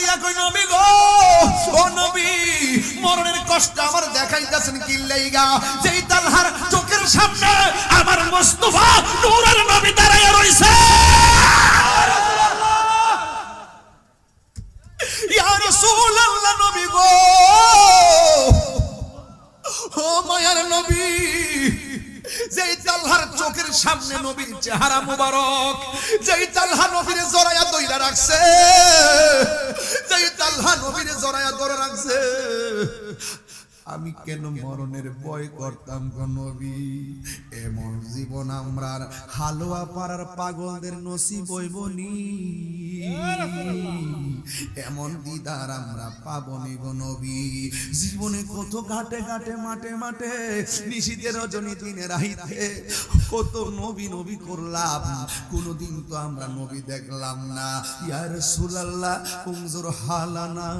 দিয়া কই নবী গো, ও নবী মরণের কষ্ট আমার দেখাইতাছেন কি লাইগা? যেই তালহার চোখের সামনে আমার মুস্তাফা নূরের নবী দাঁড়ায়া রইছে। ইয়া রাসূলুল্লাহ নবী গো, ও মায়ার নবী, যেই তালহার চোখের সামনে নবীর চেহারা মুবারক, যেই তালহা নবীর জড়ায়া দইরা রাখছে, যেই তালহা নবীর জড়ায়া ধরে রাখছে, আমি কেন মরণের ভয় করতাম গো নবী? এমন জীবন আমরা হালুয়া পাড়ার পাগলদের নসিব হইবনি, এমন দিদার আমরা পাবনি গো নবী। জীবনে কত ঘাটে ঘাটে মাঠে মাঠে নিশীথে রজনী দিনে রাইতে কত নবী নবী করলাম, কোনদিন তো আমরা নবী দেখলাম না। ইয়া রাসূলুল্লাহ উনজুর হালানা,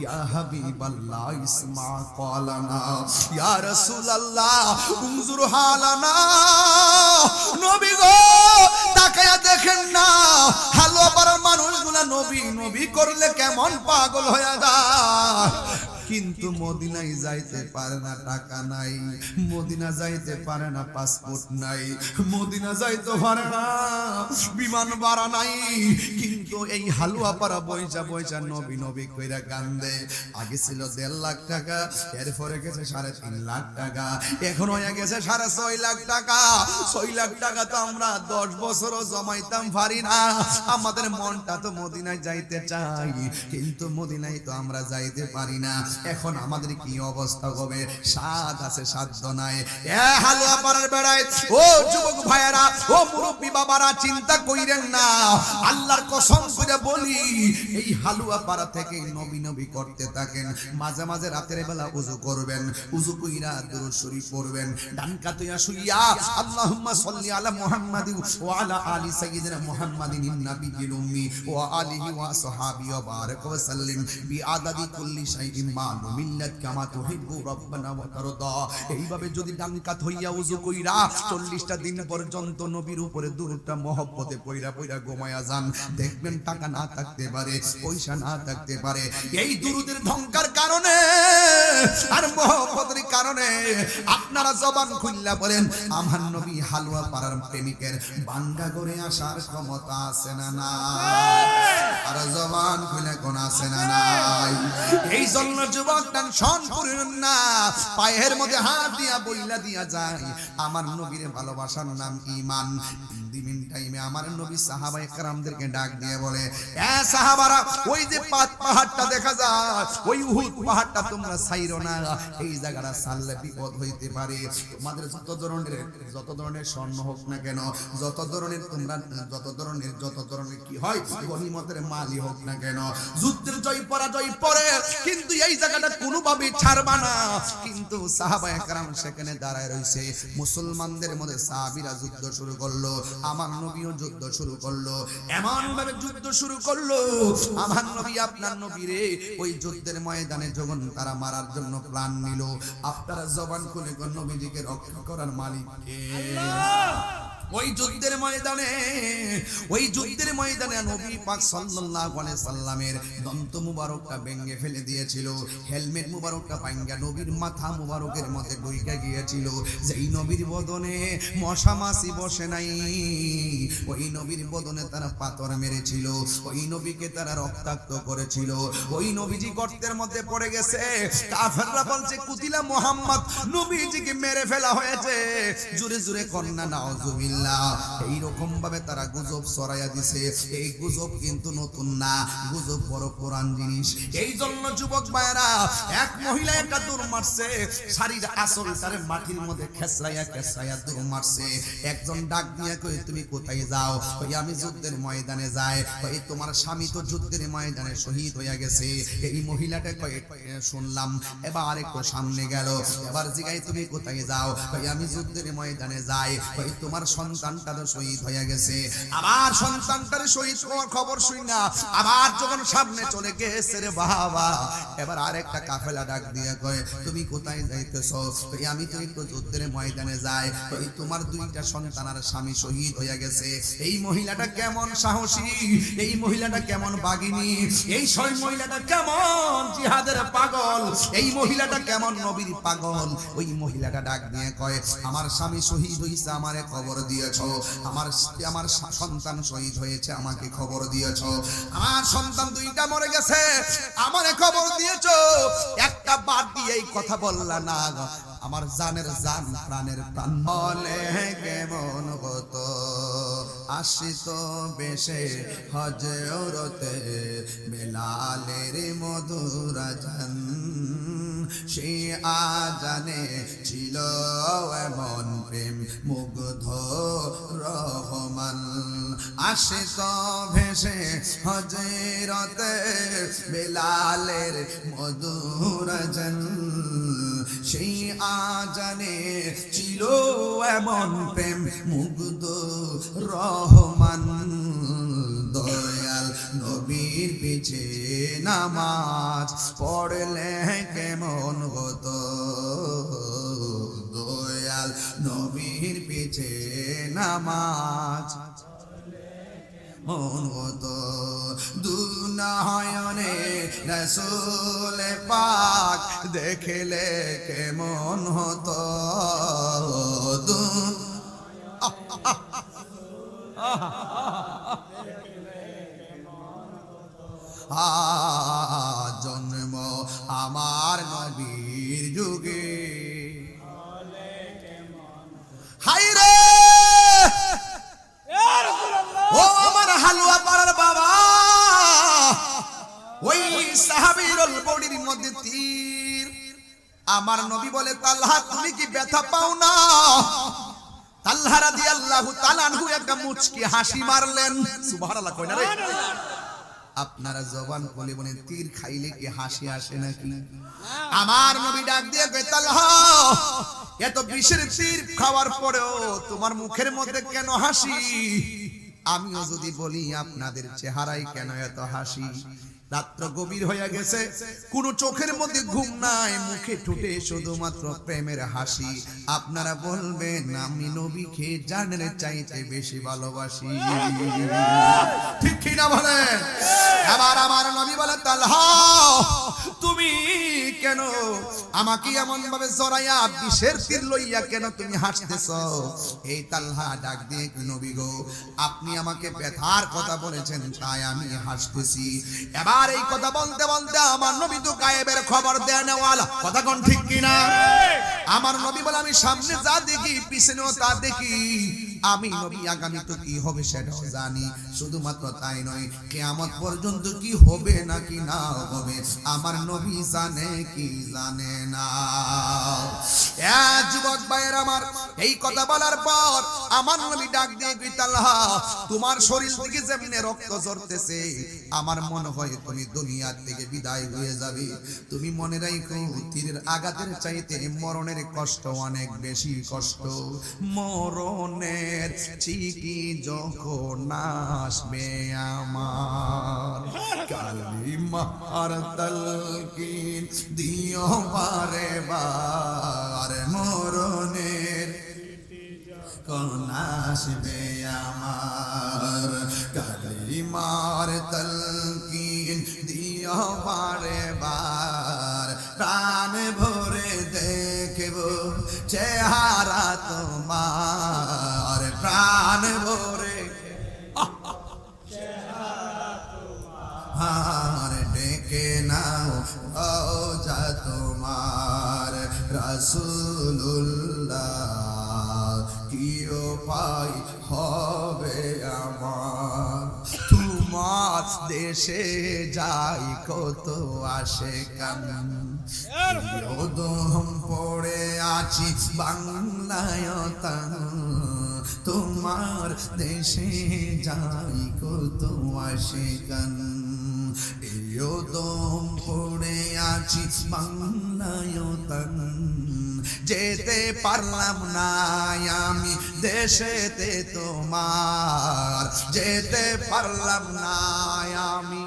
ইয়া হাবিবাল্লাহ ইসমা ক্বালানা, ইয়া রাসূলুল্লাহ উনজুর হালানা। নবী গো তাকায়া দেখেন না, হালুয়া পাড়ার মানুষগুলা নবী নবী করলে কেমন পাগল হয়ে যায়, কিন্তু মদিনায় যাইতে পারে না, টাকা নাই। মদিনা যাইতে পারে না, পাসপোর্ট নাই। মদিনা যাইতে পারে না, বিমান ভাড়া নাই। কিন্তু এই হালুয়া পাড়া বইসা বইসা নবী নবী কইরা কান্দে। আগে ছিল 1.5 লাখ টাকা, এরপরে গেছে 3.5 লাখ টাকা, এখন হয়ে গেছে 6.5 লাখ টাকা। 6 লাখ টাকা তো আমরা 10 বছরও জমাইতাম পারি না। আমাদের মনটা তো মদিনায় যাইতে চাই, কিন্তু মদিনায় তো আমরা যাইতে পারি না। এখন আমাদের কি অবস্থা হবে? সাদ আছে সাধ্য নাই। এ হালুয়া পাড়ার বেড়ায় ও যুবক ভাইয়েরা, ও মুরব্বী বাবারা, চিন্তা কইরেন না। আল্লাহর কসম করে বলি, এই হালুয়া পাড়া থেকে নবী নবী করতে থাকেন। মাঝে মাঝে রাতের বেলা ওযু করবেন, ওযু কইরা দুরূদ শরীফ পড়বেন, ডান কাতইয়া শুইয়া আল্লাহুম্মা সাল্লি আলা মুহাম্মাদিন ওয়া আলা আলি সাইয়্যিদিনা মুহাম্মাদিন নাবিয়্যিল উম্মি ওয়া আলিহি ওয়া সাহাবিহি ওয়া বারাক ওয়া সাল্লিম বিআদাদি কুল্লি শাইইন মিল্লাত কামা তুহিব্বু রাব্বানা ওয়া তারদা। এইভাবে যদি ডান কাত হইয়া ওযু কইরা 40টা দিন পর্যন্ত নবীর উপরে দুরূদটা মহব্বতে পয়রা পয়রা ঘুমায়া যান, দেখবেন টাকা না থাকতে পারে, পয়সা না থাকতে পারে, এই দুরূদের ঢঙ্কার কারণে আর মহব্বতের কারণে আপনারা জবান খুললা বলেন, আমার নবী হালুয়া পাড়ার প্রেমিকের বাঙ্গা করে আসার ক্ষমতা আছে না নাই? আর জবান খুলে কোন আছে না নাই? এই জন্য যুবক টেনশন করেন না, পায়ের মধ্যে হাত দিয়া বইলা দিয়া যায়, আমার নবীর ভালোবাসার নাম ঈমান। দিন টাইমে আমার নবী সাহাবায়ে কেরামদেরকে ডাক দিয়ে বলে, এ সাহাবারা, ওই যে পাহাড়টা দেখা যায়, ওই উহুদ পাহাড়টা তোমরা ছাইরো না, এই জায়গাটা ছাড়লে বিপদ হইতে পারে। তোমাদের যত ধরনের স্বর্ণ হোক না কেন, যত ধরনের কি হয় গনিমতের মালই হোক না কেন, যুদ্ধের জয় পরাজয় পরে, কিন্তু এই জায়গাটা কোনোভাবে ছাড়বা না। কিন্তু সাহাবায়ে কেরাম সেখানে দাঁড়ায় রইছে। মুসলমানদের মধ্যে সাহাবীরা যুদ্ধ শুরু করলো, আমার নবীও যুদ্ধ শুরু করলো, এমন ভাবে যুদ্ধ শুরু করলো, আমার নবী আপনার নবীরে ওই যুদ্ধের ময়দানে যখন তারা মারার জন্য প্ল্যান নিল, আপনারা জবান খুলে নবীজিকে রক্ষা করার মালিক কে? ওই যুদ্ধের ময়দানে নবী পাক সাল্লাল্লাহু আলাইহি সাল্লামের দন্ত মুবারকটা ভেঙে ফেলে দিয়েছিল, হেলমেট মুবারকটা ভাঙা নবীর মাথা মুবারকের মধ্যে ঢুকে গিয়েছিল। যেই নবীর বদনে মশা মাছি বসে নাই, ওই নবীর বদনে তারা পাথর মেরেছিল, ওই নবীকে তারা রক্তাক্ত করেছিল। ওই নবীজি গর্তের মধ্যে পড়ে গেছে। কাফেররা বলছে, কুতিলা মুহাম্মদ, নবীজিকে মেরে ফেলা হয়েছে। জোরে জোরে কন্না নাউযুবিল্লাহ। এইরকম ভাবে তারা গুজব ছড়াইয়া দিছে। এই গুজব কিন্তু নতুন না, গুজব বড় পুরান জিনিস। এই জন্য যুবক ভাইরা, এক মহিলা একটা দূর মারছে, শাড়ির আঁচলটারে মাটির মধ্যে খেসরাইয়া দূর মারছে। একজন ডাক দিয়ে কই, তুমি কোথায় যাও? কই, আমি যুদ্ধের ময়দানে যাই। কই, তোমার স্বামী তো যুদ্ধের ময়দানে শহীদ হইয়া গেছে। এই মহিলাটা কই, শুনলাম। এবার আরেকটু সামনে গেল, এবার জিগাই, তুমি কোথায় যাও? কই, আমি যুদ্ধের ময়দানে যাই। কই, তোমার সন্তানটা তো শহীদ হয়ে গেছে। আমার সন্তানটার শহীদ হওয়ার খবর শুই না, আবার যখন সামনে চলে গেছে রে বাবা, এবার আরেকটা কাফেলা ডাক দিয়ে কয়, তুমি কোথায় যাইতেছো? আমি তো একটু যুদ্ধের ময়দানে যাই। তোমার দুইটা সন্তান আর স্বামী শহীদ হয়ে গেছে। এই মহিলাটা কেমন সাহসী, এই মহিলাটা কেমন বাগিনী, এই মহিলাটা কেমন জিহাদের পাগল, এই মহিলাটা কেমন নবীর পাগল। ওই মহিলাটা ডাক দিয়ে কয়, আমার স্বামী শহীদ হয়েছে, আমারে খবর দিয়েছো। আমার সন্তান শহীদ হয়েছে, আমাকে খবর দিয়েছো। আমার সন্তান দুইটা মরে গেছে, আমারে খবর দিয়েছো। একটা বাদ দিয়ে এই কথা বললা না। আমার জানের জান, প্রাণের প্রাণ। বলে কেমন হতো আসিত বেশে হজরতে বেলালের মধুর আজান, সে আজানে ছিল এমন প্রেম মুগ্ধ রহমান। আসিত ভেসে হজরতে বেলালের মধুর আজান, সেই আজানে ছিল এমন প্রেম মুগ্ধ রহমান। দয়াল নবীর পিছে নামাজ পড়লে কেমন হতো, দয়াল নবীর পিছে নামাজ মন হতো। দুনয়নে রাসূল পাক দেখলে কেমন হতো, জন্ম আমার নবীর যুগে। হায়রে ও আমার হালুয়া পাড়ার বাবা, ওই সাহাবীর বডির মধ্যে তীর। আমার নবী বলে, তালহা তুমি কি ব্যথা পাও না? তালহা রাদিয়াল্লাহু তাআলা আনহু একটা মুচকি হাসি মারলেন। সুবহানাল্লাহ কই না রে? আপনারা জবান বলে বলে তীর খাইলে কি হাসি আসে নাকি? আমার নবী ডাক দিয়ে কয়, তালহা এত বিষের তীর খাওয়ার পরেও তোমার মুখের মধ্যে কেন হাসি? আমিও যদি বলি আপনাদের চেহারায় কেন এত হাসি? রাত্র গভীর হয়ে গেছে, কোন চোখের মধ্যে ঘুম নাই, মুখে ঠোঁটে শুধুমাত্র প্রেমের হাসি। আপনারা বলবেন আমি নবীকে জানের চাইতে বেশি ভালোবাসি, ঠিক কি না বলেন? এবার আমার নবী বলে, তালহা তুমি কেন আমাকে এমন ভাবে জড়াইয়া বিষের তীর লইয়া কেন তুমি হাসতেছ? এই তালহা ডাক দিয়ে, নবী গো আপনি আমাকে ব্যথার কথা বলেছেন তাই আমি হাসতেছি। এবার এই কথা বলতে বলতে আমার নবী তো গায়েবের খবর দেওয়ালা, কথা কোন ঠিক কিনা? আমার নবী বলে, আমি সামনে যা দেখি পিছনেও তা দেখি। আমি নবী আগামী তো কি হবে সেটাও জানি। শুধুমাত্র তাই নয়, কিয়ামত পর্যন্ত কি হবে নাকি না হবে আমার নবী জানে কি জানে না। যুবক ভাইয়ের আমার, এই কথা বলার পর আমার নবী ডাক দিয়ে কই, তালহা তোমার শরীর থেকে যেমনে রক্ত ঝরতেছে, আমার মনে হয় তুমি দুনিয়ার থেকে বিদায় হয়ে যাবে। তুমি মনে রাখো, তীরের আঘাতের চাইতে মরণের কষ্ট অনেক বেশি কষ্ট। মরণের চিকি যখন আসবে আমার, কালিমার তালকিন দিও বারে বার। মরণের কোন আসবে আমার, কালিমার তালকিন দিও বারে বার। প্রাণ ভরে দেখব চেহারা তোমার, প্রাণ ভরে আর ডেকে নাও রওজা তোমার। রাসূলুল্লাহ কি উপায় হবে আমার, তোমার দেশে যাই কত আশেকান। দম পড়ে আছি বাংলায়, তোমার দেশে যাই কত আশেকান। দম পড়ে আছি বাংলায়, যেতে পারলাম না আমি দেশেতে তোমার, যেতে পারলাম না আমি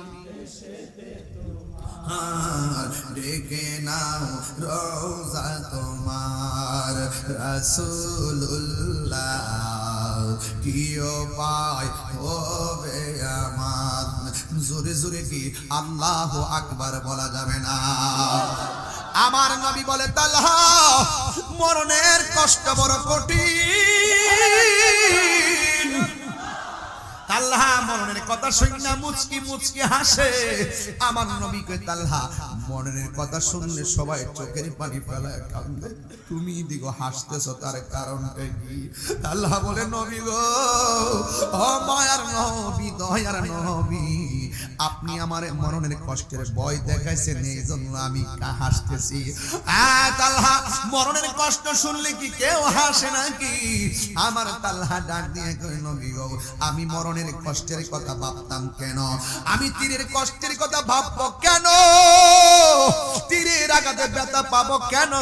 ডেকে নাও রওজা তোমার রাসূলুল্লাহ, কি উপায় হবে আমার? জোরে জোরে কি আল্লাহু আকবার বলা যাবে না? আমার নবী বলে, তালহা মরণের কষ্ট বড় কঠিন। তালহা মরণের কথা শুনে মুচকি মুচকি হাসে। আমার নবী কয়, তালহা মরণের কথা শুনলে সবাই চোখের পানি ফেলায় কাঁদে, তুমি দিগো হাসতেছো, তার কারণটা কি? তালহা বলে, নবী গো, ও মায়ার নবী, দয়ার নবী, আপনি আমার মরণের কষ্টের ভয় দেখাইছেন, এই জন্য আমি হাসতেছি। তালহা মরণের কষ্ট শুনলে কি কেউ হাসে নাকি? আমার তালহা ডাক দিয়ে কই, নবী গো, আমি মরণের কষ্টের কথা ভাবতাম কেন? আমি তীরের কষ্টের কথা ভাববো কেন? তীরের আঘাতে ব্যথা পাবো কেন?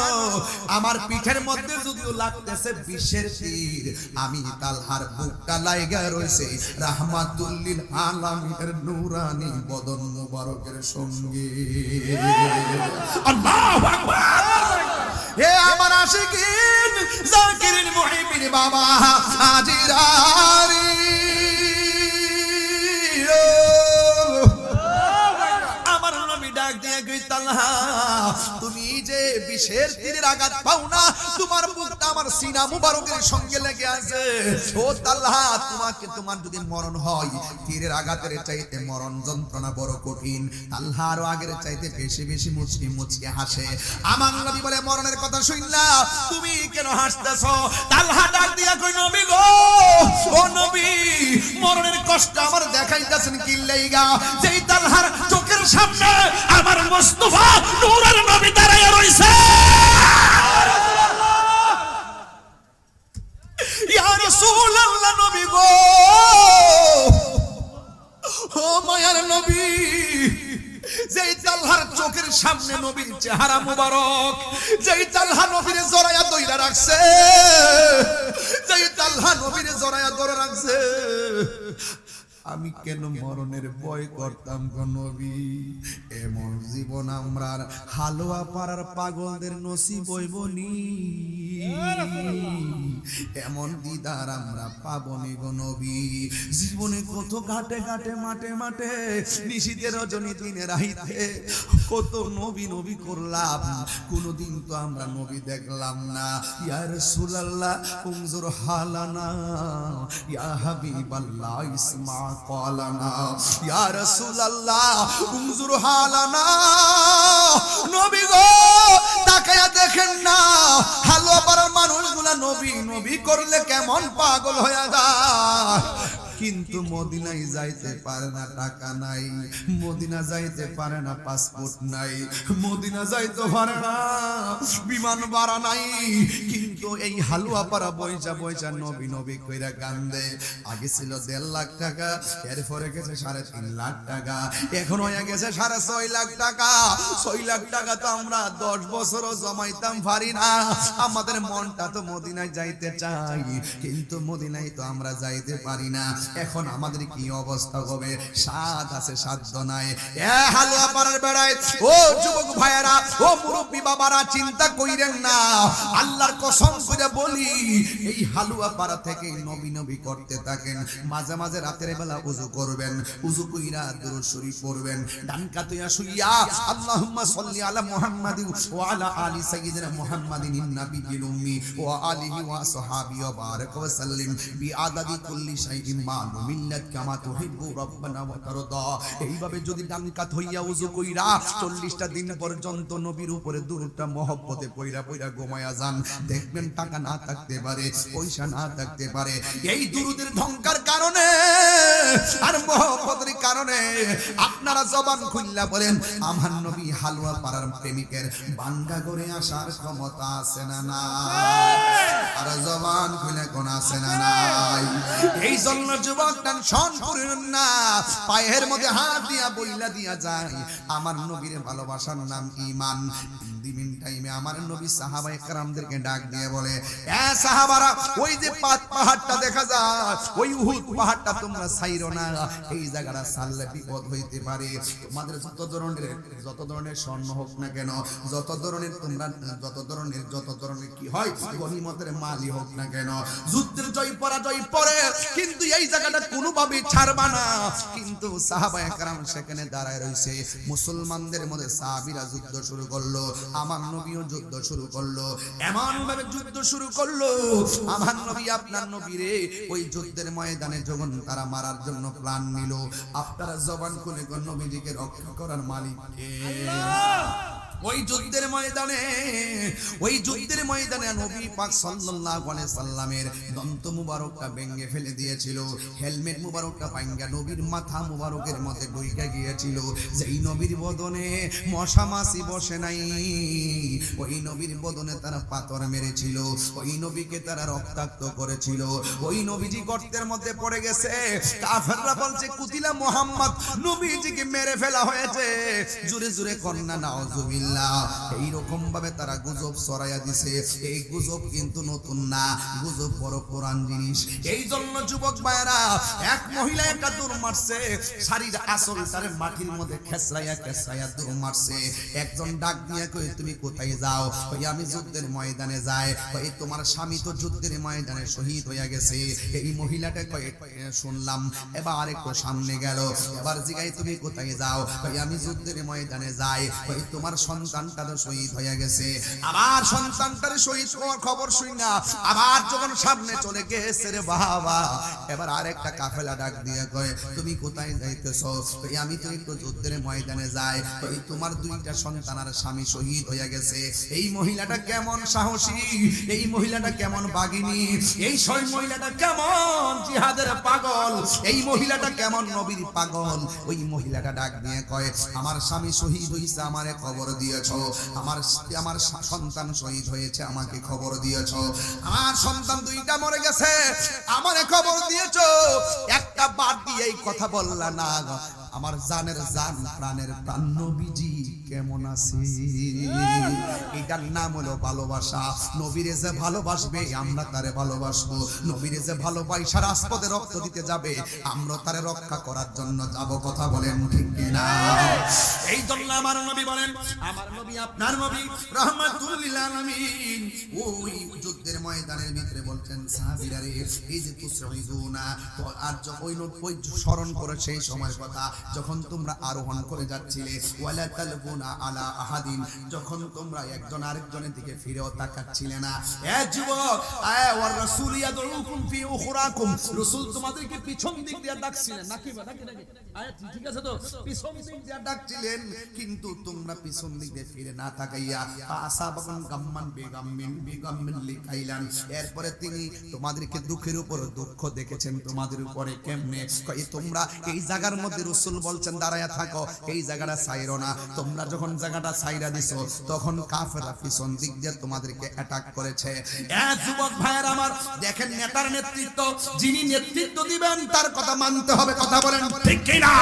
আমার পিঠের মধ্যে যদিও লাগতেছে বিষের তীর, আমি তালহার বুকটা লাইগা রইছে রাহমাতুল লিল আলামিনের নূরানি বদন মুবারকের সঙ্গে। আল্লাহু আকবার। হে আমার আশিকিন জাকিরিন মুহিবিন বাবা হাজিরারি, আমার নবী ডাক দিয়ে কই, তালহা তুমি যে বিষের তীরের আঘাত পাও না, তোমার বুকটা আমার সিনা মুবারকের সঙ্গে লেগে আছে। ও তালহা, তোমার যদি মরণ হয়, তীরের আঘাতের চাইতে মরণ যন্ত্রণা বড় কঠিন। তালহা আরো আগের চাইতে বেশি বেশি মুচকি মুচকি হাসে। আমার নবী বলে, মরণের কথা শুনলা তুমি কেন হাসতেছো? তালহা ডাক দিয়া কই, নবী গো, ও নবী, মরণের কষ্ট আমার দেখাইতেছেন কি লাইগা? যেই তালহার চোখের সামনে আমার মুস্তাফা নূরের নবী দাঁড়ায় রইছে। ইয়া রাসূলুল্লাহ, নবী গো, ও মায়ার নবী, যেই তালহার চোখের সামনে নবীর চেহারা মুবারক, যেই তালহা নবীর জড়ায়া দইরা রাখছে, যেই তালহা নবীর জড়ায়া ধরে রাখছে, আমি কেন মরণের ভয় করতাম গো নবী? এমন জীবন আমরা হালুয়া পাড়ার পাগলদের নসিব হইবনি, এমন দিদার আমরা পাবনি গো নবী। জীবনে কত ঘাটে ঘাটে মাঠে মাঠে নিশীথে রজনী দিনে রাইতে কত নবী নবী করলাম, কোনদিন তো আমরা নবী দেখলাম না। ইয়া রাসূলুল্লাহ উনজুর হালানা, ইয়া হাবিবাল্লাহ ইসমা ক্বালানা, ইয়া রাসূলুল্লাহ উনজুর হালানা, নবী গো তাকায়া দেখেন না, হালুয়া পাড়ার মানুষগুলা নবী নবী করলে কেমন পাগল হয়ে যায়, কিন্তু মদিনায় যাইতে পারে না, টাকা নাই। মদিনা যাইতে পারে না, পাসপোর্ট নাই। মদিনা যাইতে পারে না, বিমান ভাড়া নাই। কিন্তু এই হালুয়া পাড়া বইচা বইচা নবী নবী কইরা গান দেয়। আগে ছিল 1.5 লাখ টাকা, এরপরে গেছে 3.5 লাখ টাকা, এখন হয়ে গেছে 6.5 লাখ টাকা। 6 লাখ টাকা তো আমরা 10 বছরও জমাইতাম পারি না। আমাদের মনটা তো মদিনায় যাইতে চাই, কিন্তু মদিনায় তো আমরা যাইতে পারি না। এখন আমাদের কি অবস্থা হবে? সাদ আছে, সাধ্য নাই। এ হালুয়া পাড়ার বেড়ায় ও যুবক ভাইয়েরা, ও মুরব্বী বাবারা, চিন্তা কইরেন না। আল্লাহর কসম করে বলি, এই হালুয়া পাড়া থেকে নবী নবী করতে থাকেন। মাঝে মাঝে রাতের বেলা ওযু করবেন, ওযু কইরা দুরূদ শরীফ পড়বেন, ডান কাতিয়া শুইয়া আল্লাহুম্মা সাল্লি আলা মুহাম্মাদিন ওয়া আলা আলি সাইয়্যিদিনা মুহাম্মাদিন নাবিয়্যিল উম্মি ওয়া আলিহি ওয়া সাহাবিহি ওয়া বারাক ওয়া সাল্লিম বিআদাদি কুল্লি শাইইন মালুমিল্লাত কামা তুহিব্বু রাব্বানা ওয়া তারদা। এইভাবে যদি ডান কাত হইয়া ওযু কইরা 40টা দিন পর্যন্ত নবীর উপরে দুরূদটা মহব্বতে পয়রা পয়রা ঘুমায়া যান, দেখবেন টাকা না থাকতে পারে, পয়সা না থাকতে পারে, এই দুরূদের ঢঙ্কার কারণে আর মহব্বতের কারণে আপনারা জবান খুললা বলেন আমার নবী হালুয়া পাড়ার প্রেমিকের বাঙ্গা করে আসার ক্ষমতা আছে না নাই? আর জবান খুলে কোন আছে না নাই? এই জন্য যুবক টেনশন করেন না, পায়ের মধ্যে হাত দিয়া বইলা দিয়া যায় আমার নবীর ভালোবাসার নাম ঈমান। দিন টাইমে আমার নবী সাহাবায়ে কেরামদেরকে ডাক দিয়ে বলে, এ সাহাবারা, ওই যে পাহাড়টা দেখা যায়, ওই উহুদ পাহাড়টা তোমরা ছাইরো না, এই জায়গাটা ছাড়লে বিপদ হইতে পারে। তোমাদের যত ধরনের স্বর্ণ হোক না কেন, যত ধরনের কি হয় গনিমতের মালই হোক না কেন, যুদ্ধের জয় পরাজয় পরে কিন্তু এই জায়গাটা কোনোভাবে ছাড়বা না। কিন্তু সাহাবায়ে কেরাম সেখানে দাঁড়ায় রইছে। মুসলমানদের মধ্যে সাহাবীরা যুদ্ধ শুরু করলো, আমার নবীও যুদ্ধ শুরু করলো, এমন ভাবে যুদ্ধ শুরু করলো আমার নবী আপনার নবীরে ওই যুদ্ধের ময়দানে যখন তারা মারার জন্য প্ল্যান নিল, আপনারা জবান খুলে নবীজিকে রক্ষা করার মালিক কে? ওই যুদ্ধের ময়দানে নবী পাক সাল্লাল্লাহু আলাইহি সাল্লামের দন্ত মুবারকটা ভেঙে ফেলে দিয়েছিল, হেলমেট মুবারকটা ভাঙা নবীর মাথা মুবারকের মধ্যে ঢুকে গিয়েছিল। যেই নবীর বদনে মশা মাছি বসে নাই, ওই নবীর বদনে তারা পাথর মেরেছিল, ওই নবীকে তারা রক্তাক্ত করেছিল, ওই নবীজি গর্তের মধ্যে পড়ে গেছে। কাফেররা বলছে কুতিলা মুহাম্মদ, নবীজিকে মেরে ফেলা হয়েছে। জোরে জোরে কন্না নাউজুবিল্লাহ। এইরকম ভাবে তারা গুজব ছড়াইয়া দিছে। এই গুজব কিন্তু নতুন না, গুজব বড় পুরান জিনিস। এই জন্য যুবক ভাইরা, এক মহিলা একটা দৌড় মারছে, শাড়ির আঁচল তারে মাটির মধ্যে খেসরাইয়া দৌড় মারছে। একজন ডাক দিয়ে কই, তুমি কোথায় যাও? কই আমি যুদ্ধের ময়দানে যাই। কই তোমার স্বামী তো যুদ্ধের ময়দানে শহীদ হয়ে গেছে। এই মহিলাটা কই শুনলাম। এবার আরেকটু সামনে গেল, এবার জিগাই তুমি কোথায় যাও? কই আমি যুদ্ধের ময়দানে যাই। কই তোমার সন্তানটা তো শহীদ হয়ে গেছে। আবার সন্তানটার শহীদ হওয়ার খবর শুই না, আবার যখন সামনে চলে গেছে রে বাবা, এবার আরেকটা কাফেলা ডাক দিয়ে কয়, তুমি কোথায় যাইতেছো? কই আমি তো একটু যুদ্ধের ময়দানে যাই। কই তোমার দুইটা সন্তান আর স্বামী শহীদ হয়ে গেছে। এই মহিলাটা কেমন সাহসী, এই মহিলাটা কেমন বাগিনী, এই মহিলাটা কেমন জিহাদের পাগল, এই মহিলাটা কেমন নবীর পাগল। ওই মহিলাটা ডাক দিয়ে কয়, আমার স্বামী শহীদ হইছে, আমারে খবর দিয়েছো। আমার সন্তান শহীদ হয়েছে, আমাকে খবর দিয়েছো। আমার সন্তান দুইটা মরে গেছে, আমারে খবর দিয়েছো। একটা বাদ দিয়ে এই কথা বললা না। আমার জানের জান, প্রাণের প্রাণ নবীজি কেমন আছে? এটার নাম হলো ভালোবাসা। নবীরে যে ভালোবাসবে আমরা তারে ভালোবাসবো, নবীরে যে ভালোবাসা রাজপথে রক্ত দিতে যাবে আমরা তারে রক্ষা করার জন্য যাব। কথা বলেন ঠিক কিনা? এই জন্য আমার নবী বলেন, আমার নবী আপনার নবী রাহমাতুল লিল আলামিন ওই যুদ্ধের ময়দানের ভিতরে বলছেন, সাহাবীরা রে, এই যে তুসরাইদুনা, আর ওই স্মরণ করে সেই সময়ের কথা যখন তোমরা আরোহণ করে যাচ্ছিলে, ওয়ালা তালবুনা আলা আহাদিন, যখন তোমরা একজন আরেকজনের দিকে ফিরেও তাকাচ্ছিলে না। এ যুবক, ওয়ার রাসূল ইয়াদউকুম ফি উখরাকুম, রাসূল তোমাদেরকে পিছন দিক দিয়ে ডাকছিলেন নাকি? আয়াত ঠিক আছে তো? পিছন দিক দিয়ে ডাকছিলেন, কিন্তু তোমরা পিছন দিক দিয়ে ফিরে না তাকাইয়া আসাবাকুম গাম্মান বিগাম্মিন লিকাইলান, এরপরে তিনি তোমাদেরকে দুঃখের উপর দুঃখ দেখেছেন তোমাদের উপরে। কেমনে? কই তোমরা এই জায়গার মধ্যে রাসূল বলছেন দাঁড়ায়া থাকো, এই জায়গাটা ছাইরো না। তোমরা যখন জায়গাটা ছাইরা দিছো তখন কাফেররা পিছন দিক দিয়ে তোমাদেরকে অ্যাটাক করেছে। এ যুবক ভাইয়েরা আমার, দেখেন নেতার নেতৃত্ব, যিনি নেতৃত্ব দিবেন তার কথা মানতে হবে। কথা বলেন ঠিক কি না?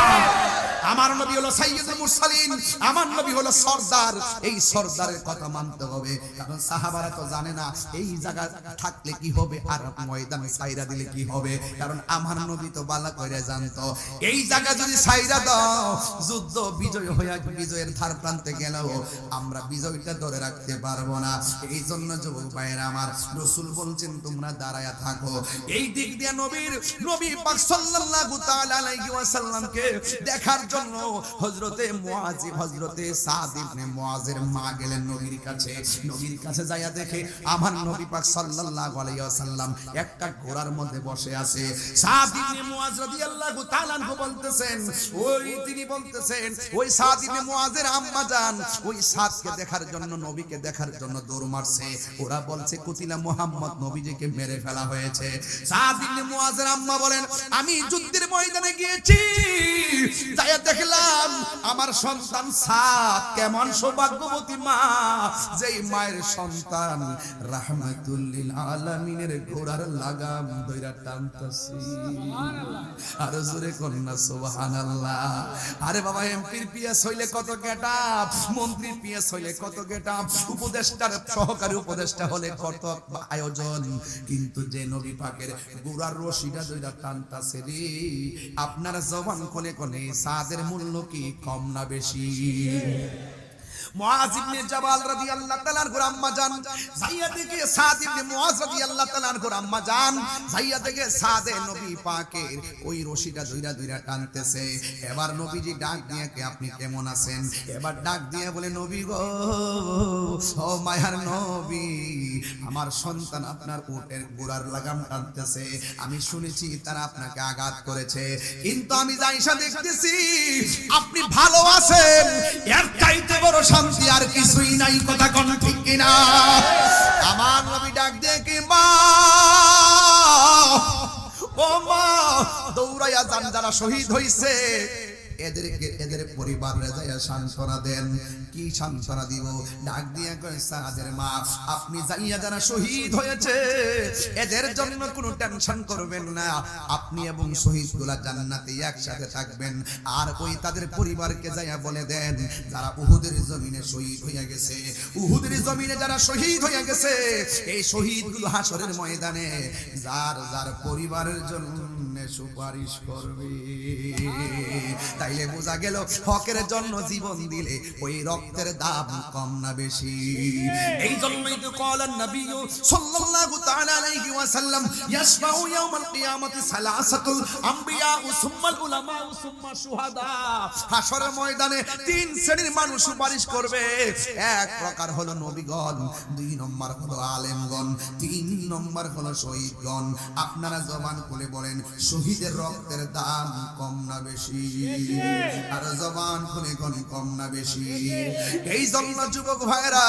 আমার নবী হলো সাইয়্যিদুল মুরসালিন, আমার নবী হলো সরদার। এই সরদারের কথা মানতে হবে, কারণ সাহাবারা তো জানে না এই জায়গা থাকলে কি হবে আর ময়দানে ছাইরা দিলে কি হবে, কারণ আমার নবী তো ভালো করে জানতো এই জায়গা যদি ছাইরা দাও যুদ্ধ বিজয় হয়ে বিজয়ের ধার প্রান্তে গেলেও আমরা বিজয়টা ধরে রাখতে পারবো না। এই জন্য যুবক ভাইয়েরা আমার, রাসূল বলছেন তোমরা দাঁড়ায়া থাকো। এই দিক দিয়ে নবী পাক সাল্লাল্লাহু তাআলা আলাইহি ওয়াসাল্লামকে দেখার জন্য হযরতে মুআজ হযরতে সাদ ইবনে মুআজের মা গেলেন নবীর কাছে। নবীর কাছে যাইয়া দেখে আমার নবী পাক সাল্লাল্লাহু আলাইহি ওয়াসাল্লাম একটা ঘোড়ার মধ্যে বসে আছে। সাদ ইবনে মুআজ রাদিয়াল্লাহু তাআলা আনহু বলতেছেন, তিনি বলতেছেন ওই সাদ ইবনে মুআজের আম্মা জান ওই সাদকে দেখার জন্য, নবীকে দেখার জন্য দৌড় মারছে। ওরা বলছে কুতিলা মুহাম্মদ, নবীজিকে মেরে ফেলা হয়েছে। সাদ ইবনে মুআজের আম্মা বলেন, আমি যুদ্ধের ময়দানে গিয়েছি, তাই দেখলাম আমার সন্তান সাদ কেমন সৌভাগ্যবতী মা, যেই মায়ের সন্তান রাহমাতুল লিল আলামিনের ঘোড়ার লাগাম ধইরা টানতাছে। আর জোরে কন্যা সুবহানাল্লাহ। আরে বাবা, এমপির পিএস হইলে কত গেটআপ, মন্ত্রীর পিএস হইলে কত গেটআপ, উপদেষ্টার সহকারী উপদেষ্টা হলে কত আয়োজন, কিন্তু যে নবী পাকের ঘোড়ার রশিটা ধইরা টানতাছে রে, আপনার জবান কোনে কোনে সাদের মূল্য কি কম না বেশি? মুআজ ইবনে জাবাল রাদিয়াল্লাহু তাআলা আনহুর আম্মা জান যাইয়া দেখে সাদ ইবনে মুআজ রাদিয়াল্লাহু তাআলা আনহুর আম্মা জান যাইয়া দেখে সাদে নবী পাকের ওই রশিটা ধইরা ধইরা টানতেছে। এবার নবীজি ডাক দিয়ে, কে আপনি কেমন আছেন? এবার ডাক দিয়ে বলে, নবী গো, ও মায়ার নবী, আমার সন্তান আপনার উটের ঘোড়ার লাগাম টানতেছে, আমি শুনেছি তারা আপনাকে আঘাত করেছে, কিন্তু আমি যাইসা দেখতেছি আপনি ভালো আছেন, এর চাইতে বড় শান্তি আর কিছুই নাই। কথা কোন ঠিক কিনা? আমার নবী ডাক দিয়ে কি, মা, ও মা, দৌড়াইয়া যান যারা শহীদ হইছে, এদেরকে এদের পরিবারে যাইয়া সান্ত্বনা দেন। কি সান্ত্বনা দিব? ডাক দিয়া কয়, সাদের মা, আপনি যাইয়া যারা শহীদ হয়েছে এদের জন্য কোনো টেনশন করবেন না, আপনি এবং শহীদগুলা জান্নাতে একসাথে থাকবেন। আর ওই তাদের পরিবারকে যাইয়া বলে দেন, যারা উহুদের জমিনে শহীদ হইয়া গেছে, উহুদের জমিনে যারা শহীদ হইয়া গেছে, এই শহীদগুলো হাসরের ময়দানে যার যার পরিবারের জন্য সুপারিশ করবে। তাইলে বোঝা গেল হকের জন্য জীবন দিলে ওই রক্তের দাম কম না বেশি? এই জন্যই তো কলেন নবী সাল্লাল্লাহু তাআলা আলাইহি ওয়াসাল্লাম, ইয়াশফাউ ইয়াউমাল কিয়ামতি সালাসাতুল আমবিয়া সুম্মাল উলামা সুম্মা শুহাদা। হাসরের ময়দানে তিন শ্রেণীর মানুষ সুপারিশ করবে। এক প্রকার হলো নবীগণ, দুই নম্বর হলো আলেমগণ, তিন নম্বর হলো শহীদগণ। আপনারা জবান খুলে বলেন, শহীদের রক্তের দাম কম না বেশি? আর জবান খুলে কোন কম না বেশি? এই জন্য যুবক ভাইরা,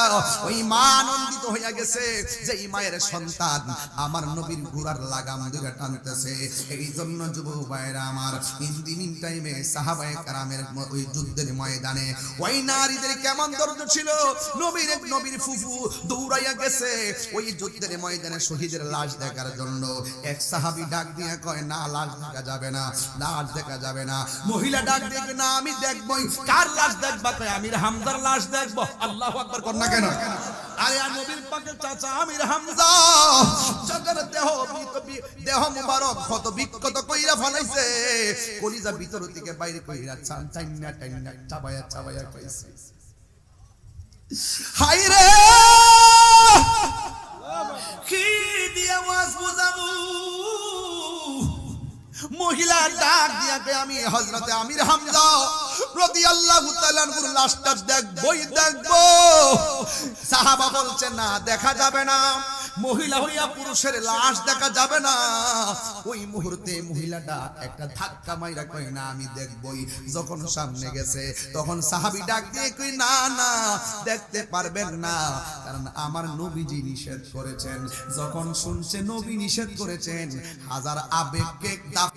ওই মা আনন্দিত হইয়া গেছে যে এই মায়ের সন্তান আমার নবীর ঘোড়ার লাগাম ধরে টানতেছে। এই জন্য যুবক ভাইরা আমার, ইন টাইমে সাহাবায়ে কেরামের ওই যুদ্ধের ময়দানে ওই নারীদের কেমন দরদ ছিল। নবীর ফুফু দৌড়াইয়া গেছে ওই যুদ্ধের ময়দানে শহীদের লাশ দেখার জন্য। এক সাহাবী ডাক দিয়া কয়, না, লাশ দেখা যাবে না, লাশ দেখা যাবে না। মহিলা ডাক দিয়ে, না, আমি দেখবই। কার লাশ দেখবা? কয়, আমির হামজার লাশ দেখবো। আল্লাহু আকবার কর না কেন? আরে নবীর পাকের চাচা আমির হামজা, যাদের দেহ মুবারক ক্ষত বিক্ষত কইরা ফলাইছে, কলিজা ভিতর থেকে বাইরে কইরা টাইনা টাইনা চাবায়া চাবায়া কইছে, হায় রে, কি দিয়ে ওয়াজ বুঝাবো? মহিলা ডাক দিয়া কে, আমি হযরতে আমির হামজা রাদিয়াল্লাহু তাআলা আনহুর লাশটা দেখবই দেখবো। সাহাবা বলছে, না, দেখা যাবে না। মহিলা হইয়া পুরুষের লাশ দেখা যাবে না। ওই মুহূর্তে মহিলাটা একটা ধাক্কা মাইরা কয়, না, আমি দেখবই। যখন সামনে গেছে তখন সাহাবী ডাক দিয়ে কই, না না, দেখতে পারবেন না, কারণ আমার নবীজি নিষেধ করেছেন। যখন শুনছে নবী নিষেধ করেছেন, হাজার আবেগকে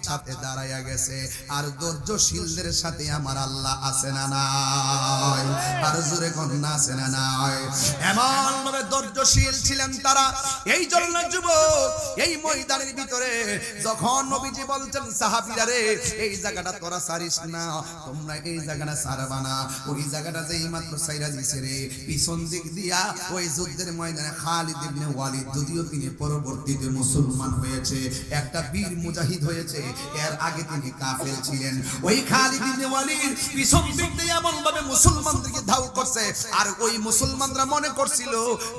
সাথে দাঁড়াইয়া গেছে। আর ধৈর্যশীলদের সাথে আমার আল্লাহ আছে না নাই? আর জোরে কোন না আছে না নাই? এমন ভাবে ধৈর্যশীল ছিলেন তারা। এই জন্য যুবক, এই ময়দানের ভিতরে যখন নবীজি বলছেন, সাহাবীরা রে, এই জায়গাটা তোরা ছাড়িস না, তোমরা এই জায়গাটা ছাড়বা না। ওই জায়গাটা যেই মাত্র ছাইরা দিছে রে, পিছন দিক দিয়া ওই যুদ্ধের ময়দানে খালিদ ইবনে ওয়ালিদ, যদিও তিনি পরবর্তীতে মুসলমান হয়েছে, একটা বীর মুজাহিদ হয়েছে, এর আগে তিনি কাফের ছিলেন। ওই খালিদ ইবনে ওয়ালিদ পিছন দিক দিয়ে এমন ভাবে মুসলমানদেরকে ধাও করছে, আর ওই মুসলমানরা মনে করছিল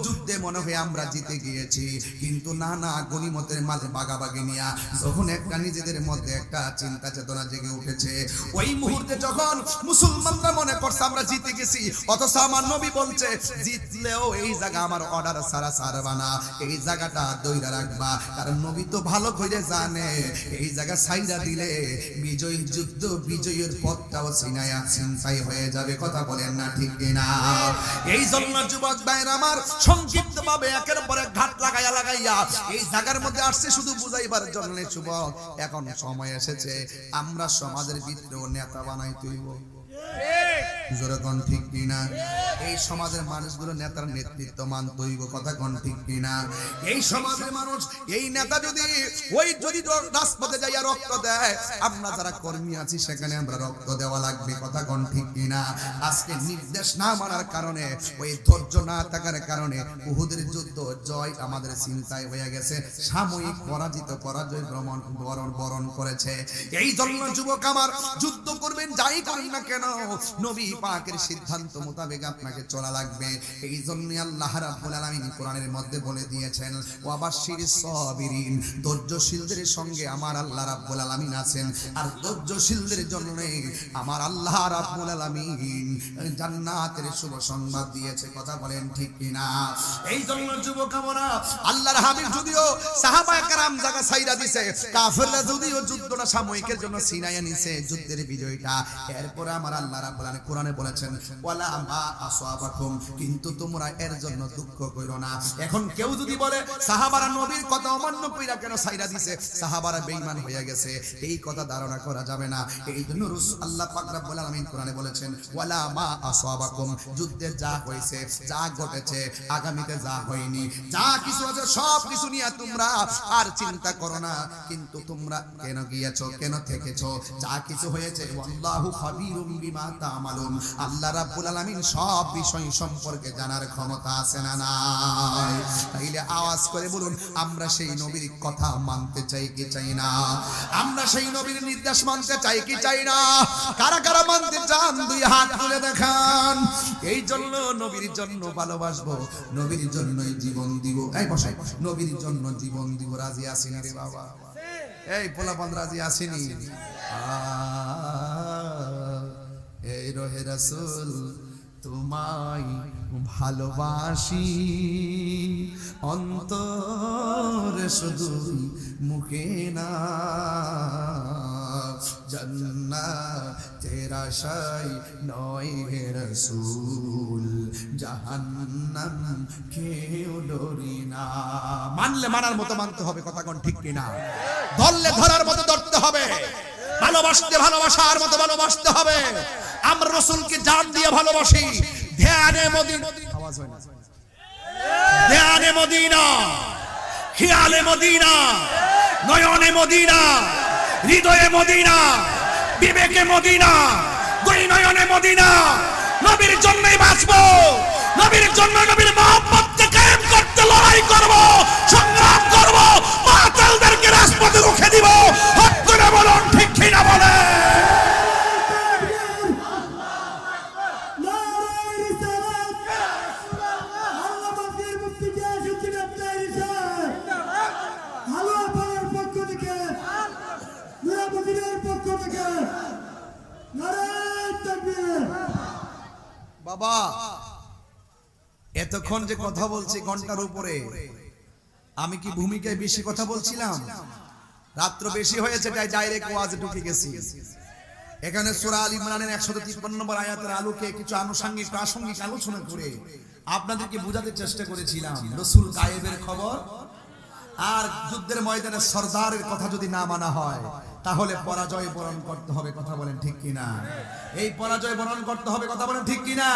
যুদ্ধে মনে হয় আমরা জিতে গিয়েছি, কিন্তু না না, গনিমতের মাঝে বাগাবাগি নিয়া যখন একটা নিজেদের মধ্যে একটা চিন্তা চেতনা জেগে উঠেছে, ওই মুহূর্তে যখন মুসলমানরা মনে করছে আমরা জিতে গেছি, অথচ আমার নবী বলছে জিতলেও এই জায়গা আমার অর্ডার ছাড়া ছাড়বা না, এই জায়গাটা দইরা রাখবা, কারণ নবী তো ভালো করে জানে এই জায়গা ছাইরা দিলে বিজয়ী যুদ্ধ বিজয়ের পথটাও ছিনতাই হয়ে যাবে। কথা বলেন না ঠিক কিনা? এই জন্য যুবক ভাইরা আমার সংক্ষিপ্ত ভাবে একের পর এক ঘাট লাগাইয়া এই জায়গার মধ্যে আসছে শুধু বুঝাইবার জন্য। যুবক, এখন সময় এসেছে আমরা সমাজের ভিতরেও নেতা বানাইতে হইব। জোরকন ঠিক কিনা? এই সমাজের মানুষগুলো নেতার নেতৃত্ব মানতে হইব। কথা কোন ঠিক কিনা? এই সমাজের মানুষ এই নেতা যদি রাজপথে যাইয়া রক্ত দেয়, আমরা যারা কর্মী আছি সেখানে আমরা রক্ত দেওয়া লাগবে। কথা কোন ঠিক কিনা? আজকে নির্দেশ না মানার কারণে, ওই ধৈর্য না থাকার কারণে উহুদের যুদ্ধ জয় আমাদের চিন্তায় হয়ে গেছে, সাময়িক পরাজয় বরণ করেছে। এই জন্য যুবক আমার, যুদ্ধ করবেন যাই করেন না কেন, নবী পাকের সিদ্ধান্ত মোতাবেক আপনাকে চলা লাগবে। এই জন্যই আল্লাহ রাব্বুল আলামিন কোরআনের মধ্যে বলে দিয়েছেন, ওয়াবাশশিরিস সাবিরিন, ধৈর্যশীলদের সঙ্গে আমার আল্লাহ রাব্বুল আলামিন আছেন। আর ধৈর্যশীলদের জন্য আমার আল্লাহ রাব্বুল আলামিন জান্নাতের শুভ সংবাদ দিয়েছে। কথা বলেন ঠিক কিনা? এই জন্য যুবক আমরা, আল্লাহর হাবিব যদিও সাহাবায়ে কেরাম জায়গা ছাইরা দিয়েছে, কাফেররা যদিও যুদ্ধটা সাময়িকের জন্য ছিনাইয়া নিছে যুদ্ধের বিজয়টা, এরপর আমার আল্লাহ রাব্বুল আলামিন কোরআনে বলেছেন, ওয়ালা মা আসওয়াবাকুম, কিন্তু তোমরা এর জন্য দুঃখ কইরো না। এখন কেউ যদি বলে সাহাবারা নবীর কথা অমান্য কইরা কেন ছাইরা দিছে, সাহাবারা বেঈমান হয়ে গেছে, এই কথা ধারণা করা যাবে না। এই জন্য আল্লাহ পাক রব্বুল আলামিন কোরআনে বলেছেন, ওয়ালা মা আসওয়াবাকুম, যুদ্ধে যা হয়েছে, যা ঘটেছে, আগামীতে যা হয়নি, যা কিছু আছে সব কিছু নিয়ে তোমরা আর চিন্তা করো না, কিন্তু তোমরা কেন গিয়েছো, কেন থেকেছো, যা কিছু হয়েছে, আল্লাহু খাবীরুম বিমা তা'মালুন, আল্লাহ রাব্বুল আলামিন সব বিষয় সম্পর্কে জানার ক্ষমতা আছে না নাই? তাইলে আওয়াজ করে বলুন, আমরা সেই নবীর কথা মানতে চাই কি চাই না? আমরা সেই নবীর নির্দেশ মানতে চাই কি চাই না? কারা কারা মানতে চান দুই হাত তুলে দেখান। এই জন্য নবীর জন্য ভালোবাসবো, নবীর জন্যই জীবন দিব। এই বসাই, নবীর জন্য জীবন দিব। রাজি আছেন রে বাবা? এই পোলাপান রাজি আসেনি? এই রহে রাসূল তোমায় ভালোবাসি, অন্তরে শুধু মুখে না, জান্নাতের আশায় নয় হে রাসূল, জাহান্নাম কেউ ডরি না। মানলে মানার মতো মানতে হবে। কথা কোন ঠিক কিনা? ধরলে ধরার মতো ধরতে হবে, ভালোবাসতে ভালোবাসার মতো ভালোবাসতে হবে। আমরা রাসূলকে জান দিয়ে ভালোবাসি। ধ্যানে মদিনা, আওয়াজ হয় না, ধ্যানে মদিনা, খেয়ালে মদিনা, নয়নে মদিনা, হৃদয়ে মদিনা, বিবেকে মদিনা, দুই নয়নে মদিনা। নবীর জন্যই বাঁচবো, নবীর জন্য, নবীর মহব্বতকে কায়েম করতে লড়াই করব, সংগ্রাম করব, বাতিলদেরকে রাজপথে রুখে দিব। হাত তুলে বলুন ঠিক কিনা বলে। বাবা, এতক্ষণ যে কথা বলছি ঘন্টার উপরে, আমি কি ভূমিকায় বেশি কথা বলছিলাম? রাত্র বেশি হয়েছে তাই ডাইরেক্ট ওয়াজে ঢুকে গেছি। এখানে সূরা আল ইমরানের 153 নম্বর আয়াতের আলোকে কিছু আনুষঙ্গিক প্রাসঙ্গিক আলোচনা করে আপনাদেরকে বোঝাতে চেষ্টা করেছিলাম রাসূল গায়েবের খবর আর যুদ্ধের ময়দানে সরদারের কথা যদি না মানা হয় তাহলে পরাজয় বরণ করতে হবে। কথা বলেন ঠিক কিনা? এই পরাজয় বরণ করতে হবে। কথা বলেন ঠিক কিনা?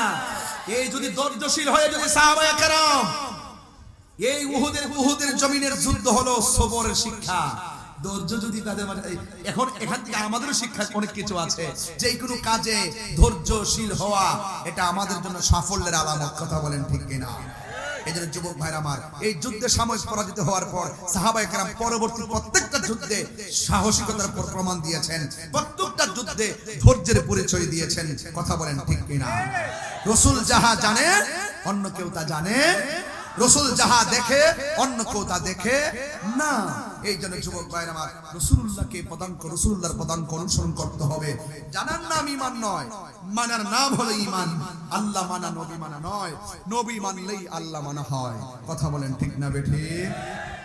এই যদি ধৈর্যশীল হয়ে যদি সাহাবায়ে কেরাম, এই উহুদের জমিনের যুদ্ধ হলো সবরের শিক্ষা, ধৈর্য যদি তাদের এখন এখান থেকে আমাদেরও শিক্ষা অনেক কিছু আছে। যে কোনো কাজে ধৈর্যশীল হওয়া এটা আমাদের জন্য সাফল্যের আলামত। কথা বলেন ঠিক কিনা? এজন্য যুবক ভাইরা আমার, এই যুদ্ধে সাময়িক পরাজিত হওয়ার পর সাহাবায়ে কেরাম পরবর্তী প্রত্যেকটা যুদ্ধে সাহসিকতার প্রমাণ দিয়েছেন। প্রত্যেক 70 যুদ্ধে ধৈর্যের পরিচয় দিয়েছেন। কথা বলেন ঠিক কিনা? রাসূল যাহা জানে অন্য কেউ তা জানে, রাসূল যাহা দেখে অন্য কেউ তা দেখে না। এই জন্য যুবক ভাইরা আমার, রাসূলুল্লাহকে পদাঙ্ক, রাসূলুল্লাহর পদাঙ্ক অনুসরণ করতে হবে। জানার নাম ঈমান নয়, মানার নাম হলো ঈমান। আল্লাহ মানা নবী মানা নয়, নবী মানলেই আল্লাহ মানা হয়। কথা বলেন ঠিক না বেঠিক?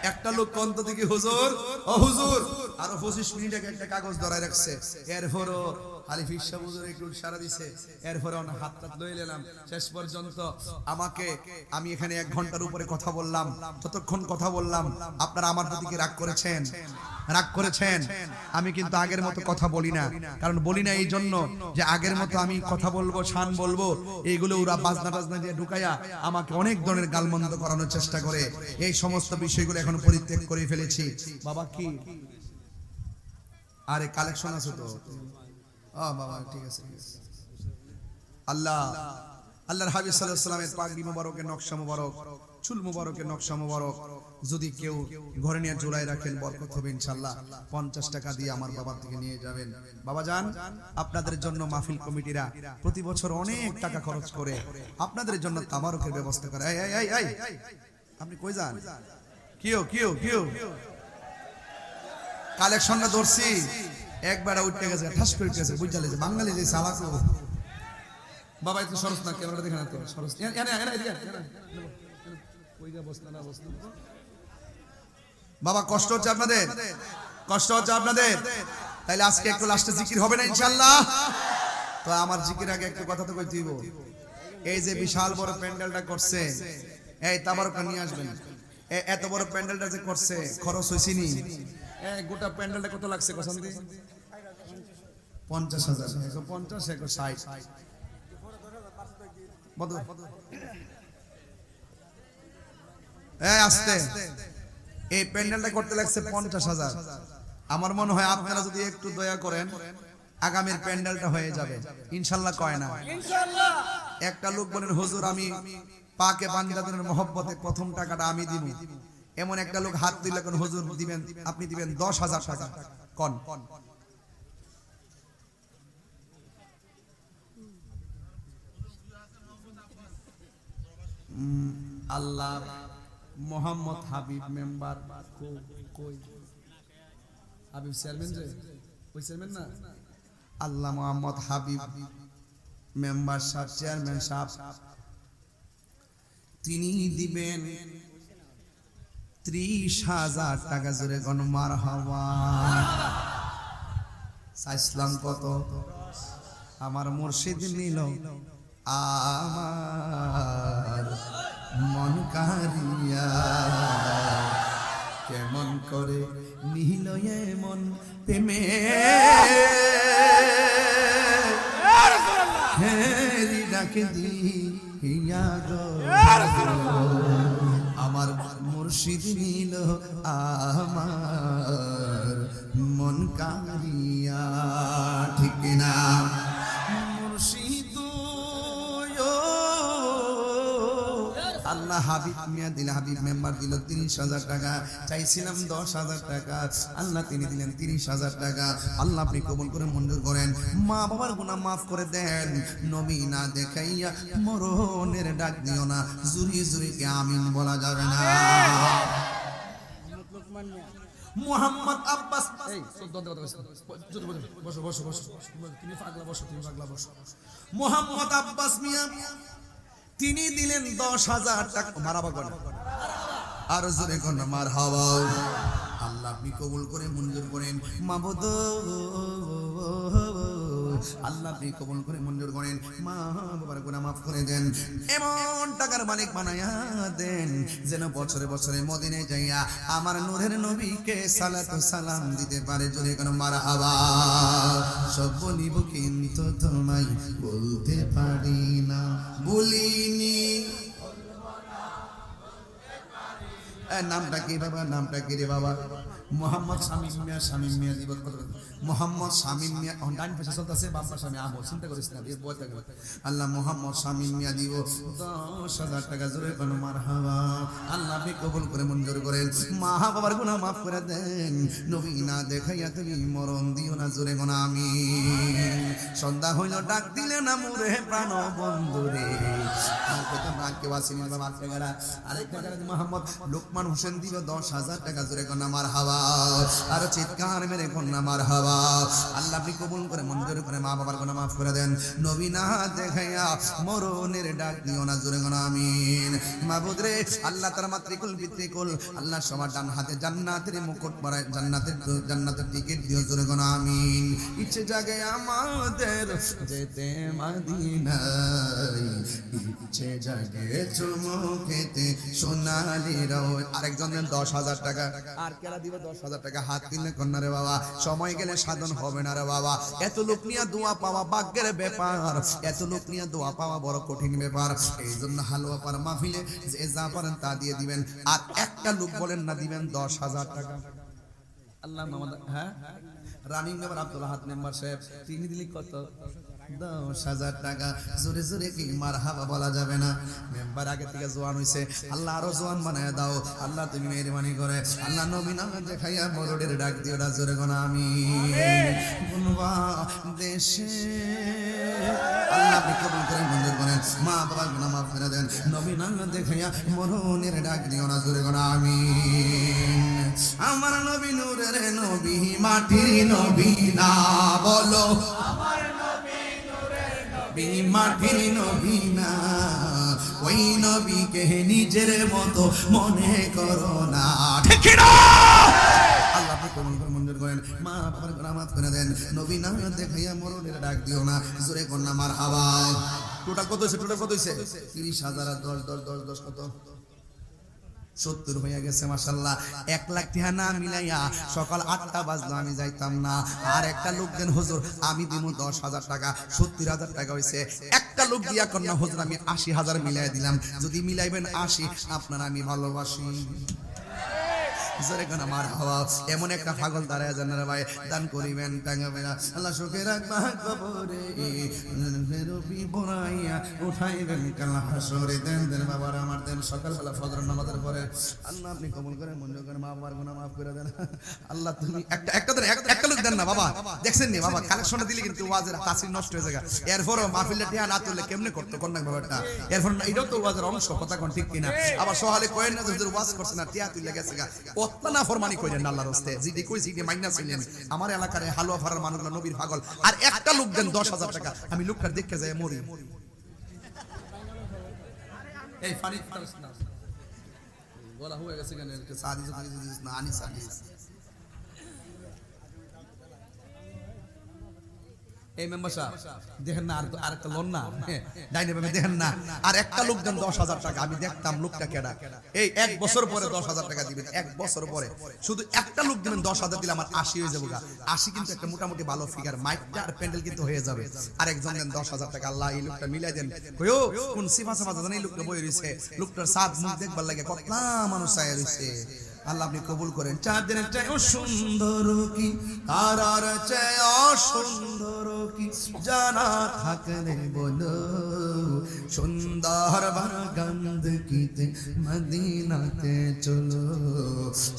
একটা লোক কন্ত থেকে হুজুর, ও হুজুর, আরো 25 মিনিট আগে একটা কাগজ ধরায় রাখছে, এরপরও হালিফ ইসা হুজুর একটু ইশারা দিছে, এরপরে অন হাত টাত লয়ে নিলাম। শেষ পর্যন্ত আমি এখানে 1 ঘন্টার উপরে কথা বললাম। ততক্ষণ কথা বললাম, আপনারা আমার প্রতি কি রাগ করেছেন? রাগ করেছেন? আমি কিন্তু আগের মতো কথা বলি না, কারণ বলি না এই জন্য যে আগের মতো আমি কথা বলবো, শান বলবো, এইগুলো ওরা বাজনা টাজনা দিয়ে ঢুকাইয়া আমাকে অনেক ধরনের গালমন্দ করানোর চেষ্টা করে। এই সমস্ত বিষয়গুলো এখন পরিত্যাগ করে ফেলেছি। বাবা কি আরে কালেকশন আছে তো? বাবা ঠিক আছে। আল্লাহর হাবিব সাল্লাল্লাহু আলাইহি ওয়াসাল্লামের পাগড়ি মোবারকের নকশা মোবারক, চুল মোবারকের নকশা মোবারক যদি কেউ ঘরে নিয়ে ঝুলাই রাখেন বরকত হবে ইনশাআল্লাহ। 50 টাকা দিয়ে আমার বাবার থেকে নিয়ে যাবেন। বাবা জান, আপনাদের জন্য মাহফিল কমিটিরা প্রতি বছর অনেক টাকা খরচ করে আপনাদের জন্য তাবারকের ব্যবস্থা করে। এই আপনি কই যান? কিও কালেকশনটা ধরছি, একবার উঠতে গেছে, ঠাস করে উঠে গেছে, বুঝালে যে বাঙালি যে সালাক। বাবা একটু সরস না, ক্যামেরা দেখে না তো, সরস। বাবা কষ্ট হচ্ছে আপনাদের? কষ্ট হচ্ছে আপনাদের? তাইলে আজকে একটু লাস্টে জিকির হবে না ইনশাআল্লাহ? তো আমার জিকির আগে একটু কথা তো কইতে দিব। এই যে বিশাল বড় প্যান্ডেলটা করছে, এই তাবারক নিয়ে আসবেন। এত বড় প্যান্ডেলটা যে করছে, খরচ হইছে নি? গোটা প্যান্ডেলটা কত লাগছে কসন্দি? 50,000। 150, 160 আসতে। এই প্যান্ডেলটা করতে লাগছে 50,000। আমার মনে হয় আপনারা যদি একটু দয়া করেন, আগামীর প্যান্ডেলটা হয়ে যাবে ইনশাআল্লাহ। কয় না ইনশাআল্লাহ? একটা লোক বলেন হুজুর আমি পাকে বান্দাদের মহব্বতে প্রথম টাকাটা আমি দিব। এমন একটা লোক হাত তুলে কোন হুজুর দিবেন, আপনি দিবেন 10,000 টাকা। কোন আল্লাহ মোহাম্মদ হাবিব মেম্বার কই? হাবিব চেয়ারম্যান যে ওই চেয়ারম্যান না, আল্লাহ মোহাম্মদ হাবিব মেম্বার সাহেব, চেয়ারম্যান সাহেব, তিনি দিবেন 30,000 টাকা। জোরে কোন মারহাবা। চাইছিলাম কত? আমার মুর্শিদ নিল আমার মন কারিয়া, কেমন করে নিল মন প্রেমে হেরি ডাকে দিয়া গো, আমার মুর্শিদ নিল আমার মন কারিয়া। ঠিক না? মুর্শিদ আল্লাহ হাবিব মিয়া দিল, হাবিব মেম্বার দিল 30,000 টাকা। চাইছিলাম 10,000 টাকা, আল্লাহ তিনি দিলেন 30,000 টাকা। আল্লাহ আপনি কবুল করে মঞ্জুর করেন। মা বাবার গুনাহ মাফ করে দেন। নবী না দেখাইয়া মরণের ডাক দিও না। জুরি জুরি কে আমিন বলা যাবে না। মুহাম্মদ আব্বাস, এই বসো বসো বসো, তুমি পাগলা বসো, তুমি পাগলা বসো। মুহাম্মদ আব্বাস মিয়া তিনি দিলেন 10,000 টাকা। মারহাবা করেন, আর জোরে কোন মারহাবা। আল্লাহ আপনি কবুল করে মঞ্জুর করেন। মাবুদ আল্লাহ আপনি কবুল করে মঞ্জুর করেন। মা বাবার গুনাহ মাফ করে দেন। এমন টাকার মালিক বানায়া দেন যেন বছরে বছরে মদিনায় যাইয়া আমার নূরের নবীকে সালাতু সালাম দিতে পারে। জোরে কোন মারহাবা। সব বলিব কিন্তু তোমায় বলতে পারি না, বলিনি নামটা কি বাবা, নামটা কি রে বাবা? মোহাম্মদ শামীম মিয়া, শামীম মিয়া দিব কত? মোহাম্মদ শামীম মিয়া, ডান পাশে চলতেছে, বাম পাশে আমি আবো, চিন্তা করিস না, দিয়ে বলতে গেল আল্লাহ মোহাম্মদ শামীম মিয়া দিব 10,000 টাকা, জোরে কোন মারহাবা। আল্লাহ আপনি কবুল করে মঞ্জুর করেন, মা বাবার গুনাহ মাফ করে দেন, নবী না দেখাইয়া তুমি মরণ দিও না, জোরে কোন আমিন। সন্ধ্যা হইল ডাক দিলে না মুরে প্রাণ বন্ধু রে, আরেকটা মোহাম্মদ লোকমান হোসেন দিল 10,000 টাকা, জোরে কোন মারহাবা। আর চিৎকার মেরে কন্যা মারহাবা। আল্লাহ আপনি কবুল করে মঞ্জুর করে মা বাবার গুনাহ মাফ করে দেন, নবী না দেখাইয়া মরণের ডাক দিও না, জোরে কোন আমিন। মাবুদ রে আল্লাহ তার মাতৃকুল পিতৃকুল আল্লাহ সবার ডান হাতে জান্নাতের মুকুট পরায়, জান্নাতের টিকিট দিও, জোরে কোন আমিন। ইচ্ছে জাগে আমাদের যেতে মদিনায়, ইচ্ছে জাগে চুমু খেতে সোনালি রোদ। আরেকজন দেন 10,000 টাকা, আর কেলা দিবে 10,000 টাকা, হাত কিনলে কন্যা রে বাবা, সময় গেলে সাধন হবে না রে বাবা। এত লোক নিয়ে দোয়া পাওয়া ভাগ্যের ব্যাপার, এত লোক নিয়ে দোয়া পাওয়া বড় কঠিন ব্যাপার। এই জন্য হালুয়া পার মাহফিলে যে যা পারেন তা দিয়ে দিবেন, আর একটা লোক বলেন না দিবেন 10,000 টাকা। আল্লাহ মামা, হ্যাঁ রানিং মেম্বার আব্দুল আহাদ মেম্বার সাহেব, তিনি দিলি কত? 10,000 টাকা। জোরে জোরে কি মারহাবা বলা যাবে না? মেম্বার আগে থেকে জোয়ান হইছে, আল্লাহ আরো জোয়ান বানায় দাও আল্লাহ, তুমি মেহরবানি করে। আল্লাহ নবী নাম দেখাইয়া বড়দের ডাক দিও না, জোরে কোন আমিন। গুনবা দেশে আল্লাহ আপনি কবুল করেন, মঞ্জুর করেন, মা বাবা গুনাহ মাফ করে দেন, নবী নাম দেখাইয়া মরণের ডাক দিও না, জোরে কোন আমিন। আমার নবী নূরের নবী, মাটির নবী না বলো, আমার নবী নূরের নবী, মাটির নবী না, ওই নবীকে নিজের মতো মনে করো না, ঠিক না? আল্লাহ আপনি কবুল করে মঞ্জুর করেন, মা বাবার গুনাহ মাফ করে দেন, নবী নাম দেখাইয়া মরণের ডাক দিও না, জোরে কন্যা মারহাবা। টোটাল কত হইছে? টোটাল কত হইছে? 30,000 আর 10 10 10 10 কত? 70 হয়ে গেছে মাশাআল্লাহ। 1 লাখ টাকা না মিলাইয়া সকাল 8টা বাজলো আমি যাইতাম না। আর একটা লোক দেন হুজুর আমি দিব 10,000 টাকা, 70,000 টাকা হইছে। একটা লোক দিয়া কন্যা হুজুর আমি 80,000 মিলাই দিলাম, যদি মিলাইবেন 80 আপনারা আমি ভালোবাসি, জোরে কোন মারহাবা। এমন একটা পাগল দাঁড়ায় জান রে ভাই, দান করিবেন টাঙ্গাবে না, আল্লাহ সুখে রাখবা কবরে, রবি বনাইয়া উঠাইবেন কাল হাসরে। দেন দেন বাবার আমার, দেন সকালবেলা ফজর নামাজের পরে আল্লাহ আপনি কবুল করেন, মঞ্জুর করেন, মা বাবার গুনাহ মাফ করে দেন। আল্লাহ তুমি একটা দেন, একটা লোক দেন না বাবা, দেখছেন নি বাবা কালেকশনটা দিলে কিন্তু ওয়াজের তাসির নষ্ট হয়ে যায়। এরপরও মাহফিলটা টিয়া না তুললে কেমনে করতে কন্যা ব্যাপারটা, এরপর এটাও তো ওয়াজের অংশ, কথা কোন ঠিক কিনা? আবার সহালে কয়েন না হুজুর ওয়াজ করছে না, টিয়া তুলে গেছে গা, কতটা না ফরমানি কইলেন আল্লাহর রাস্তে, জিডি কই জিডি মাইনাস হইলেন। আমার এলাকার হালুয়া ফারার মানুষগুলো নবীর পাগল, আর একটা লোক দেন 10,000 টাকা, আমি লোকটা দেখতে যাই মরি। এই ফানি না বলা হয়ে গেছে কেন সাদি না আনি সাদি। এই মেম্বার সাহেব দেখেন না, আর একটা লোন না ডাইনে ভাবে দেখেন না, আর একটা লোক দেন 10,000 টাকা, আমি দেখতাম লোকটা কেডা। এই 1 বছর পরে 10,000 টাকা দিবেন, 1 বছর পরে শুধু একটা লোক দিবেন 10,000 দিলে আমার 80 হয়ে যাবে। 80 কিন্তু একটা মোটামুটি ভালো ফিগার, মাইকটা আর প্যান্ডেল কিন্তু হয়ে যাবে। আর একজন দেন 10,000 টাকা, আল্লাহ এই লোকটা মিলাই দেন। কইও কোন সিফা সাফা জানেন এই লোকটা বই রইছে, লোকটার সাদ মুখ দেখবার লাগে কত না মানুষ আয়া রইছে। আল্লাহ আপনি কবুল করেন। চাঁদের চেয়ে সুন্দর কি, তারার চেয়ে সুন্দর কি, জানা থাকলে বলো, সুন্দর বাগান দেখিতে মদিনাতে চলো,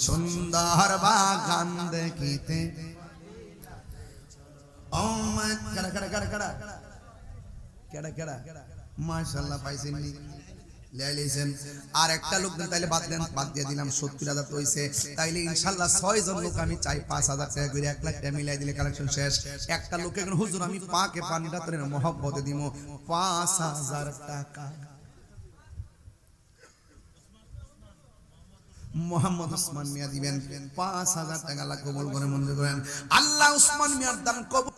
সুন্দর বাগান দেখিতে। ও কাড়া কাড়া কাড়া কাড়া কেডা কেডা মাশাআল্লাহ পাইছেন নি লাইলেছেন। আর একটা লোক দেন তাইলে বাদ দিয়ে দিলাম, 70,000 তো হইছে, তাইলে ইনশাআল্লাহ 6 জন লোক আমি চাই 5,000 টাকা করে, 1 লাখ টাকা মিলাই দিলে কালেকশন শেষ। একটা লোকে হুজুর আমি পাকে পানিটা তোর মহব্বতে দিমু 5,000 টাকা। মোহাম্মদ ওসমান মিয়া দিবেন 5,000 টাকা, আল্লাহ কবুল করে মঞ্জুর করেন। আল্লাহ ওসমান মিয়ার দান কবুল